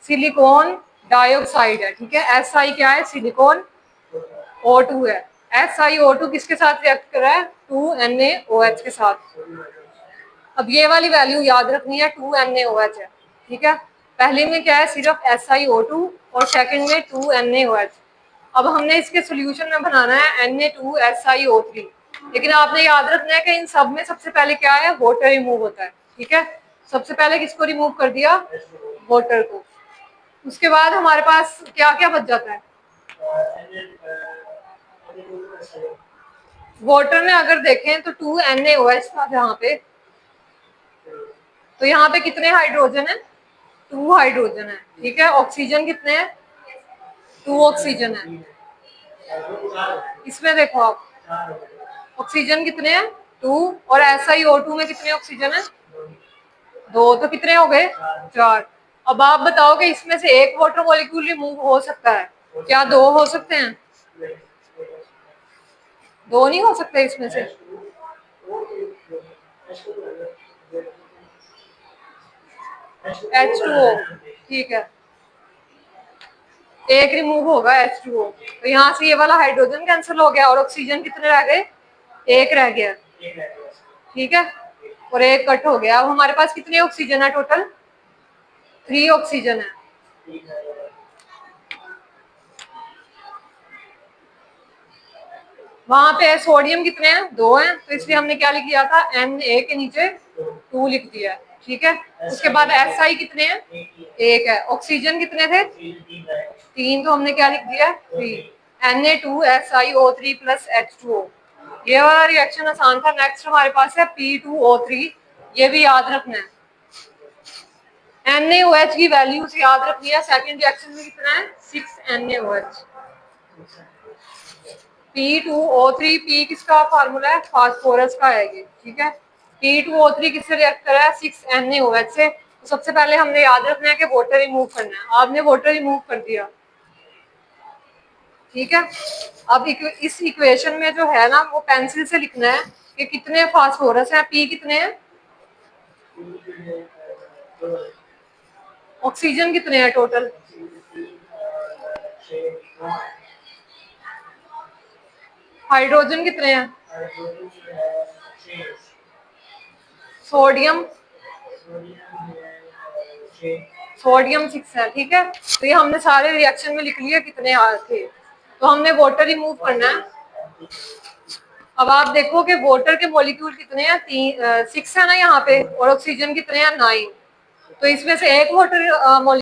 Silicon dioxide है, ठीक है। SI क्या है, सिलिकॉन O2 है। SiO2 किसके साथ रिएक्ट कर रहा है, 2NaOH के साथ। अब ये वाली वैल्यू याद रखनी है, 2NaOH है, ठीक है। पहले में क्या है, सिर्फ SiO2 और सेकंड में 2NaOH। अब हमने इसके सोल्यूशन में बनाना है Na2SiO3, लेकिन आपने याद रखना है कि इन सब में सबसे पहले क्या है, वाटर रिमूव होता है, ठीक है। सबसे पहले किसको रिमूव कर दिया, वाटर को। उसके बाद हमारे पास क्या क्या बच जाता है, वाटर में अगर देखें तो 2NaOH था जहाँ पे, तो यहाँ पे कितने हाइड्रोजन है, 2 हाइड्रोजन है, ठीक है। ऑक्सीजन कितने हैं, 2 ऑक्सीजन है। इसमें देखो आप, ऑक्सीजन कितने हैं, 2, और SiO2 में कितने ऑक्सीजन है, 2, तो कितने हो गए, 4। अब आप बताओ कि इसमें से एक वाटर मॉलिक्यूल रिमूव हो सकता है क्या, 2 हो सकते हैं, 2 नहीं हो सकते इसमें से। H2O, ठीक है, एक रिमूव होगा H2O, तो यहाँ से ये वाला हाइड्रोजन कैंसिल हो गया और ऑक्सीजन कितने रह गए, एक रह गया, ठीक है, और एक कट हो गया। अब हमारे पास कितने ऑक्सीजन है टोटल, 3 ऑक्सीजन है। वहां पे सोडियम कितने हैं, 2 हैं, तो इसलिए हमने क्या लिख दिया था, Na के नीचे 2 लिख दिया, ठीक है। उसके बाद Si कितने हैं, 1 है। ऑक्सीजन कितने थे, 3, तो हमने क्या लिख दिया, 3। Na2SiO3 plus H2O। ये वाला रिएक्शन आसान था। नेक्स्ट हमारे पास है P2O3, ये भी याद रखना है। NaOH की वैल्यूज याद रखनी है। सेकंड रिएक्शन में कितना है, 6NaOH। P2O3, P किसका फार्मूला है, फास्फोरस का है ये, ठीक है। P2O3 किससे रिएक्ट कर रहा है, 6NaOH से। तो सबसे पहले हमने याद रखना है कि वाटर रिमूव करना है, आपने वाटर रिमूव कर दिया, ठीक है। अब इस इक्वेशन में जो है ना, वो पेंसिल से लिखना है कि कितने फास्फोरस हैं, P कितने हैं, ऑक्सीजन कितने हैं टोटल, हाइड्रोजन कितने हैं, सोडियम 6 है, ठीक है। तो ये हमने सारे रिएक्शन में लिख लिया कितने थे। तो हमने वाटर रिमूव करना है। अब आप देखो कि वाटर के मॉलिक्यूल कितने हैं, 6 है ना यहाँ पे, और ऑक्सीजन कितने हैं, 9। तो इसमें से एक वाटर